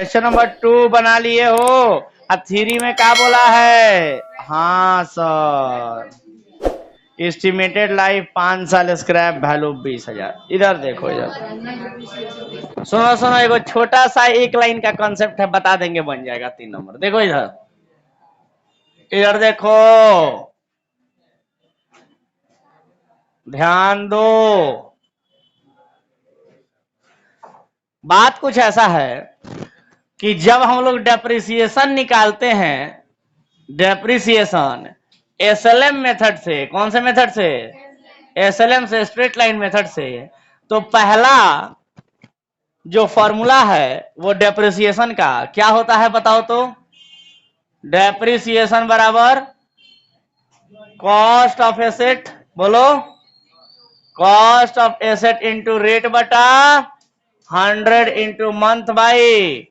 Question number 2 बना लिए हो। अब 3 में क्या बोला है? हाँ सर, एस्टिमेटेड लाइफ 5 साल, स्क्रैप वैल्यू 20,000। इधर देखो, इधर सुनो सुनो, एगो छोटा सा एक लाइन का कॉन्सेप्ट है, बता देंगे, बन जाएगा 3 नंबर। देखो इधर, इधर देखो, ध्यान दो। बात कुछ ऐसा है कि जब हम लोग डेप्रिसिएशन निकालते हैं, डेप्रिसिएशन एसएलएम मेथड से, कौन से मेथड से? एसएलएम से, स्ट्रेट लाइन मेथड से, तो पहला जो फॉर्मूला है वो डेप्रिसिएशन का क्या होता है बताओ तो? डेप्रिसिएशन बराबर कॉस्ट ऑफ एसेट, बोलो, cost of asset into rate बटा 100 इंटू मंथ बाई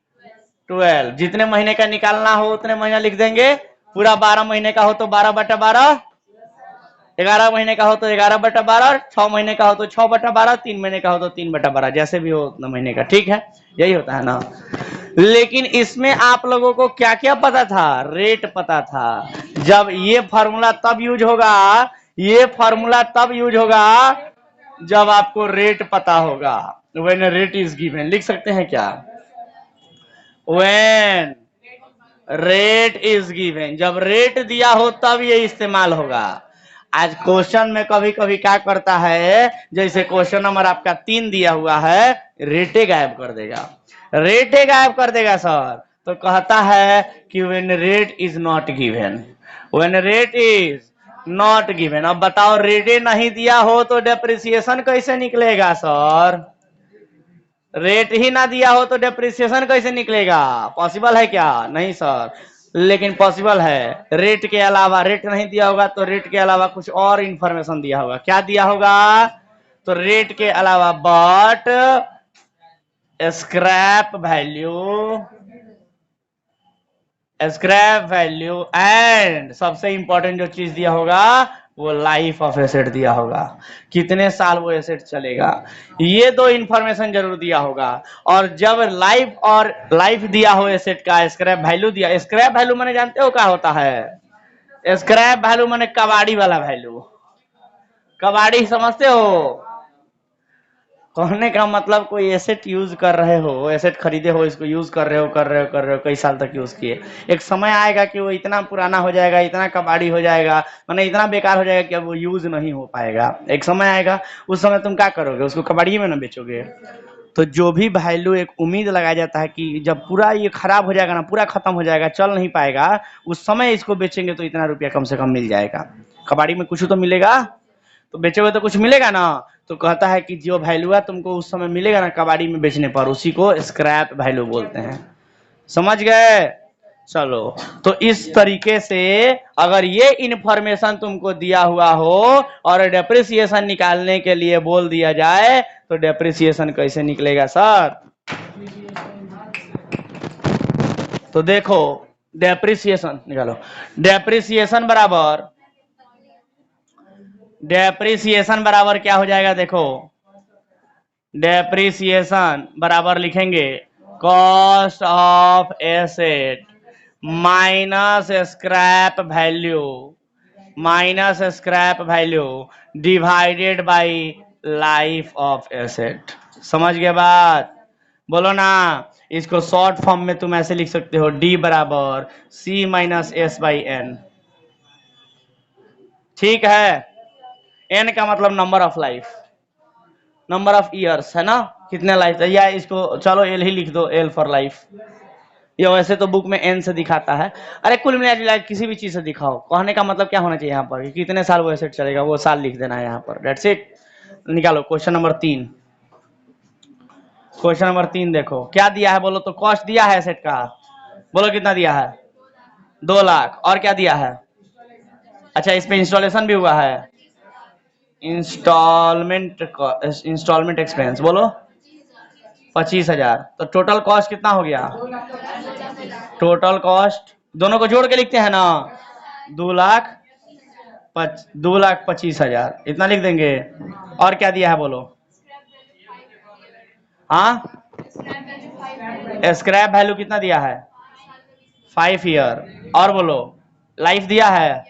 12। जितने महीने का निकालना हो उतने महीना लिख देंगे। पूरा 12 महीने का हो तो 12/12, 11 महीने का हो तो 11/12, 6 महीने का हो तो 6/12, 3 महीने का हो तो 3/12, जैसे भी हो उतना महीने का। ठीक है, यही होता है ना। लेकिन इसमें आप लोगों को क्या क्या पता था? रेट पता था। जब ये फॉर्मूला तब यूज होगा, ये फॉर्मूला तब यूज होगा जब आपको रेट पता होगा। व्हेन रेट इज गिवन, लिख सकते हैं क्या? व्हेन रेट इज गिवन, जब रेट दिया हो तब ये इस्तेमाल होगा। आज क्वेश्चन में कभी कभी क्या करता है, जैसे क्वेश्चन नंबर आपका 3 दिया हुआ है, रेटे गायब कर देगा, रेटे गायब कर देगा सर। तो कहता है कि when rate is not given, when rate is not given. अब बताओ, रेटे नहीं दिया हो तो डेप्रिसिएशन कैसे निकलेगा सर? रेट ही ना दिया हो तो डेप्रिसिएशन कैसे निकलेगा? पॉसिबल है क्या? नहीं सर, लेकिन पॉसिबल है। रेट के अलावा, रेट नहीं दिया होगा तो रेट के अलावा कुछ और इंफॉर्मेशन दिया होगा। क्या दिया होगा? तो रेट के अलावा but scrap value, scrap value and सबसे इंपॉर्टेंट जो चीज दिया होगा वो लाइफ ऑफ एसेट दिया होगा, कितने साल वो एसेट चलेगा। ये दो इंफॉर्मेशन जरूर दिया होगा। और जब लाइफ और लाइफ दिया हो एसेट का, स्क्रैप वैल्यू दिया, स्क्रैप वैल्यू मैंने जानते हो क्या होता है? स्क्रैप वैल्यू मैंने कबाड़ी वाला वैल्यू, कबाड़ी समझते हो? कहने का मतलब कोई एसेट यूज कर रहे हो, एसेट खरीदे हो, इसको यूज कर रहे हो कई साल तक यूज किए। एक समय आएगा कि वो इतना पुराना हो जाएगा, इतना कबाड़ी हो जाएगा, माने इतना बेकार हो जाएगा कि अब वो यूज नहीं हो पाएगा। एक समय आएगा, उस समय तुम क्या करोगे? उसको कबाड़ी में ना बेचोगे। तो जो भी वैल्यू एक उम्मीद लगाया जाता है कि जब पूरा ये खराब हो जाएगा ना, पूरा खत्म हो जाएगा, चल नहीं पाएगा, उस समय इसको बेचेंगे तो इतना रुपया कम से कम मिल जाएगा। कबाड़ी में कुछ तो मिलेगा, तो बेचोगे तो कुछ मिलेगा ना। तो कहता है कि जो वैल्यू है तुमको उस समय मिलेगा ना कबाड़ी में बेचने पर, उसी को स्क्रैप वैल्यू बोलते हैं। समझ गए? चलो, तो इस तरीके से अगर ये इंफॉर्मेशन तुमको दिया हुआ हो और डेप्रिसिएशन निकालने के लिए बोल दिया जाए तो डेप्रिसिएशन कैसे निकलेगा सर? तो देखो, डेप्रिसिएशन निकालो। डेप्रिसिएशन बराबर, डेप्रिसिएशन बराबर क्या हो जाएगा? देखो, डेप्रिसिएशन बराबर लिखेंगे cost of asset minus scrap value, minus scrap value divided by life of asset. समझ गए बात? बोलो ना। इसको शॉर्ट फॉर्म में तुम ऐसे लिख सकते हो, डी बराबर सी माइनस एस बाई एन। ठीक है, एन का मतलब number of life, number of years है ना, कितने लाइफ है। या इसको चलो एल ही लिख दो, एल फॉर लाइफ। ये वैसे तो बुक में एन से दिखाता है। अरे कुल मिला किसी भी चीज से दिखाओ, कहने का मतलब क्या होना चाहिए यहाँ पर कि कितने साल वो एसेट चलेगा, वो साल लिख देना है यहाँ पर। That's it. निकालो क्वेश्चन नंबर 3। क्वेश्चन नंबर 3 देखो क्या दिया है, बोलो तो। कॉस्ट दिया है एसेट का, बोलो कितना दिया है? 2 लाख। और क्या दिया है? अच्छा, इस पे इंस्टॉलेशन भी हुआ है, इंस्टॉलमेंट, इंस्टॉलमेंट एक्सपेंस, बोलो 25,000। तो टोटल कॉस्ट कितना हो गया? टोटल कॉस्ट दोनों को जोड़ के लिखते हैं ना, 2,25,000 इतना लिख देंगे। और क्या दिया है बोलो? हाँ, स्क्रैप वैल्यू कितना दिया है? 5 ईयर। और बोलो, लाइफ दिया है,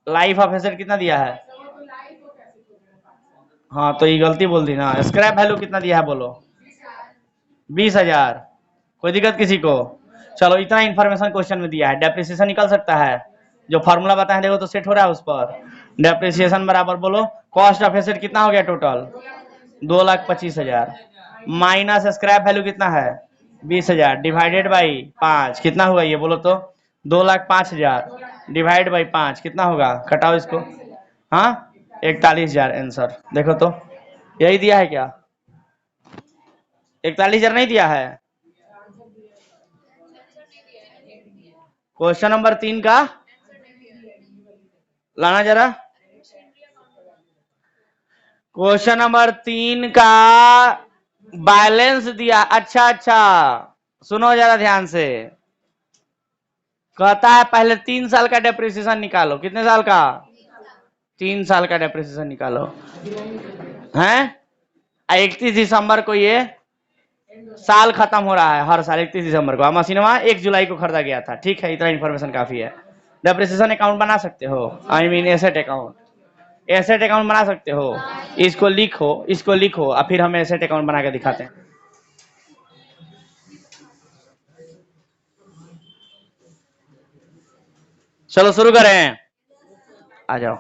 लाइफ ऑफ एसेट कितना दिया है? हाँ तो ये गलती बोल दी ना। स्क्रैप वैल्यू कितना दिया है बोलो? 20,000। कोई दिक्कत किसी को? चलो इतना इंफॉर्मेशन क्वेश्चन में दिया है। डेप्रिसिएशन निकल सकता है, जो फॉर्मूला बताए देखो तो सेट हो रहा है उस पर। डेप्रिसिएशन बराबर बोलो, कॉस्ट ऑफ एसेट कितना हो गया टोटल? 2,25,000 माइनस स्क्रैप वैल्यू कितना है? 20,000 डिवाइडेड बाई 5 कितना हुआ ये बोलो तो? 2,05,000 डिवाइड बाई 5 कितना होगा? घटाओ इसको। हाँ 41,000 आंसर। देखो तो यही दिया है क्या? 41,000 नहीं दिया है? क्वेश्चन नंबर 3 का लाना जरा। क्वेश्चन नंबर 3 का बैलेंस दिया। अच्छा अच्छा सुनो जरा ध्यान से। कहता है पहले 3 साल का डेप्रिसिएशन निकालो। कितने साल का? 3 साल का डेप्रिसिएशन निकालो हैं। 31 दिसंबर को ये साल खत्म हो रहा है, हर साल 31 दिसंबर को। मशीनवा 1 जुलाई को खरीदा गया था। ठीक है, इतना इन्फॉर्मेशन काफी है। डेप्रिसिएशन अकाउंट बना सकते हो, I mean asset account. Asset account बना सकते हो, इसको लिखो, इसको लिखो और फिर हम एसेट अकाउंट बना के दिखाते हैं। चलो शुरू करें, आ जाओ।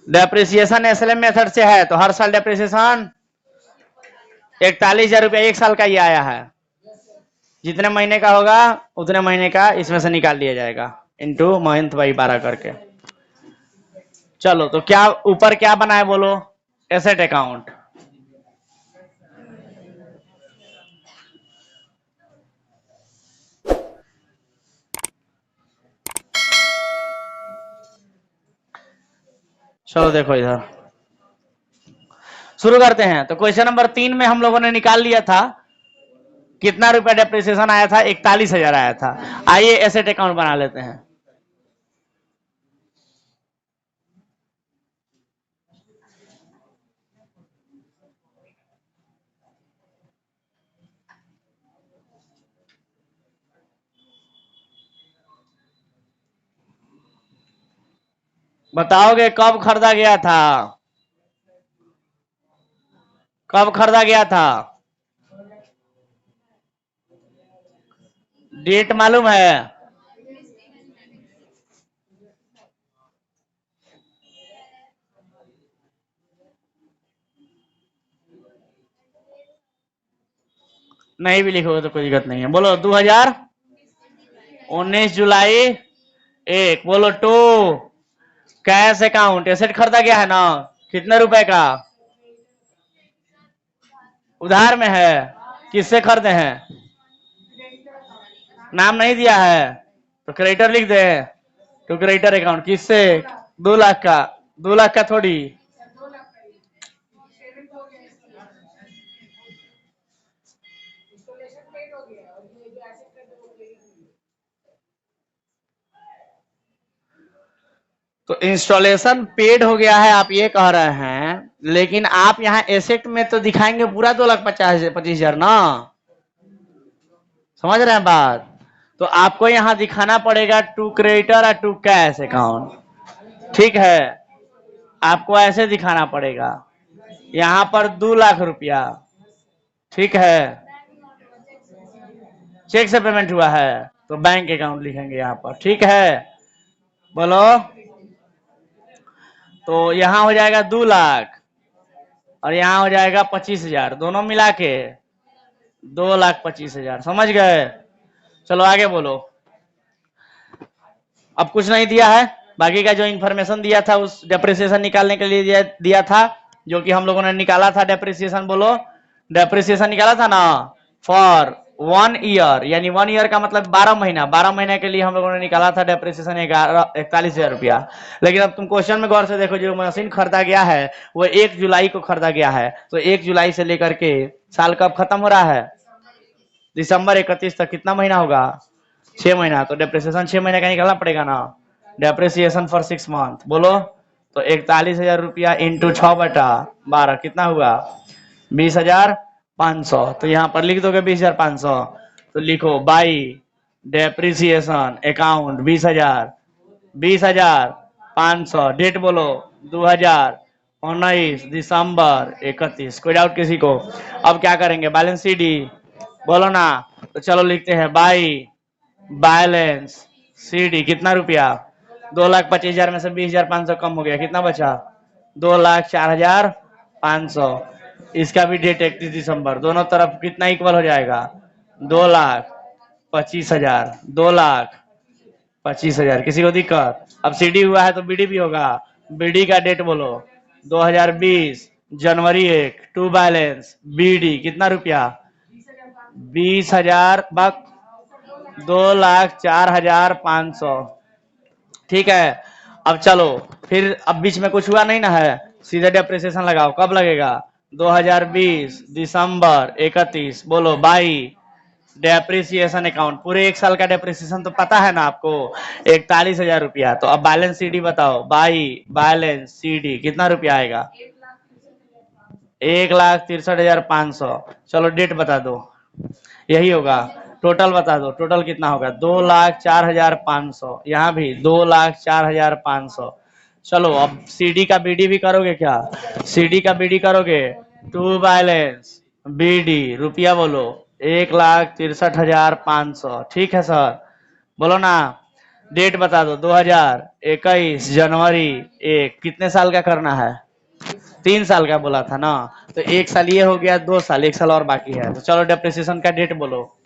डेप्रिसिएशन एसएलएम मेथड से है तो हर साल डेप्रिसिएशन 41,000 रुपया 1 साल का ही आया है। जितने महीने का होगा उतने महीने का इसमें से निकाल लिया जाएगा इनटू मंथ बाई 12 करके। चलो तो क्या ऊपर क्या बना है बोलो? Asset account. चलो देखो इधर शुरू करते हैं। तो क्वेश्चन नंबर 3 में हम लोगों ने निकाल लिया था कितना रुपया डेप्रिसिएशन आया था? 41,000 आया था। आइए एसेट अकाउंट बना लेते हैं। बताओगे कब खरीदा गया था? कब खरीदा गया था? डेट मालूम है? नहीं भी लिखोगे तो कोई दिक्कत नहीं है। बोलो 2019 जुलाई 1। बोलो 2 कैश अकाउंट। एसेट खरीदा गया है ना? कितने रुपए का? उधार में है। किससे खरीदे हैं? नाम नहीं दिया है तो क्रेडिटर लिख दे। तो क्रेडिटर अकाउंट किससे? 2 लाख का। 2 लाख का थोड़ी। तो इंस्टॉलेशन पेड हो गया है आप ये कह रहे हैं, लेकिन आप यहाँ एसेट में तो दिखाएंगे पूरा 2,25,000 ना। समझ रहे हैं बात? तो आपको यहाँ दिखाना पड़ेगा टू क्रेडिटर और टू कैश अकाउंट। ठीक है, आपको ऐसे दिखाना पड़ेगा। यहाँ पर 2 लाख रुपया, ठीक है, चेक से पेमेंट हुआ है तो बैंक अकाउंट लिखेंगे यहाँ पर। ठीक है, बोलो। तो यहाँ हो जाएगा 2 लाख और यहाँ हो जाएगा 25,000, दोनों मिला के 2,25,000। समझ गए? चलो आगे बोलो। अब कुछ नहीं दिया है, बाकी का जो इन्फॉर्मेशन दिया था उस डेप्रिसिएशन निकालने के लिए दिया था, जो कि हम लोगों ने निकाला था डेप्रिसिएशन। बोलो, डेप्रिसिएशन निकाला था ना फॉर 1 ईयर, यानी 1 ईयर का मतलब 12 महीना। 12 महीने के लिए हम लोगों ने निकाला था डेप्रिसिएशन 41,000 रुपया। लेकिन अब तुम क्वेश्चन में गौर से देखो, जो मशीन खरीदा गया है वो 1 जुलाई को खरीदा गया है। तो 1 जुलाई से लेकर के साल कब खत्म हो रहा है? दिसंबर 31 तक। कितना महीना होगा? 6 महीना। तो डेप्रिसिएशन 6 महीने का निकालना पड़ेगा ना। Depreciation for 6 month. बोलो, तो 41,000 रुपया इंटू 6/12 कितना हुआ? 20,000। 500, तो यहाँ पर लिख दोगे 20,500। तो लिखो बाई डेप्रिसिएशन अकाउंट 20,000, 20,500। डेट बोलो 2019 दिसंबर 31। कोई डाउट किसी को? अब क्या करेंगे? बैलेंस सीडी बोलो ना। तो चलो लिखते हैं बाई बैलेंस सीडी। कितना रुपया? 2,25,000 में से 20,500 कम हो गया, कितना बचा? 2,04,500। इसका भी डेट 31 दिसंबर। दोनों तरफ कितना इक्वल हो जाएगा? 2,25,000, 2,25,000। किसी को दिक्कत? अब सीडी हुआ है तो बीडी भी होगा। बीडी का डेट बोलो 2020 जनवरी 1। टू बैलेंस बीडी कितना रुपया? 20,000 बक 2,04,500। ठीक है। अब चलो फिर, अब बीच में कुछ हुआ नहीं ना है, सीधे डेप्रिसिएशन लगाओ। कब लगेगा? 2020 दिसंबर 31। बोलो बाई डेप्रिसिएशन अकाउंट। पूरे एक साल का डेप्रिसिएशन तो पता है ना आपको, 41,000 रुपया। तो अब बैलेंस सीडी बताओ। बाई बैलेंस सीडी कितना रुपया आएगा? 1,63,500। चलो डेट बता दो, यही होगा। टोटल बता दो, टोटल कितना होगा? 2,04,500। यहाँ भी 2,04,500। चलो अब सीडी का बीडी भी करोगे क्या? सीडी का बीडी करोगे। टू बैलेंस बीडी रुपया बोलो 1,63,500। ठीक है सर, बोलो ना। डेट बता दो 2021 जनवरी 1। कितने साल का करना है? 3 साल का बोला था ना, तो 1 साल ये हो गया, 2 साल, 1 साल और बाकी है। तो चलो डेप्रिसिएशन का डेट बोलो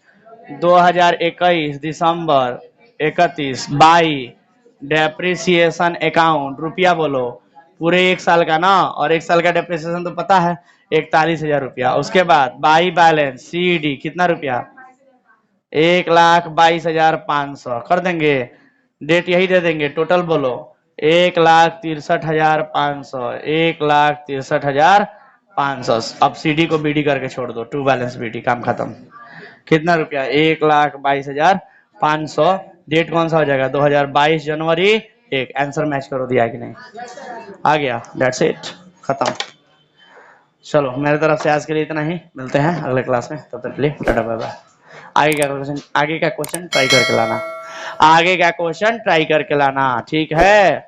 2021 दिसंबर 31 बाई डेप्रिसिएशन अकाउंट रुपया बोलो पूरे 1 साल का ना, और 1 साल का डेप्रिसिएशन तो पता है 41,000 रुपया। उसके बाद बाई बैलेंस सीडी कितना रुपया? 1,22,500 कर देंगे। डेट यही दे देंगे। टोटल बोलो 1,63,500, 1,63,500। अब सीडी को बीडी करके छोड़ दो, टू बैलेंस बीडी, काम खत्म। कितना रुपया? 1,22,500। डेट कौन सा हो जाएगा? 2022 जनवरी 1। आंसर मैच करो, दिया कि नहीं? आ गया। दैट्स इट, खत्म। चलो मेरे तरफ से आज के लिए इतना ही, मिलते हैं अगले क्लास में, तब तक के लिए टाटा बाय बाय। आगे का क्वेश्चन ट्राई करके लाना, आगे का क्वेश्चन ट्राई करके लाना, ठीक है?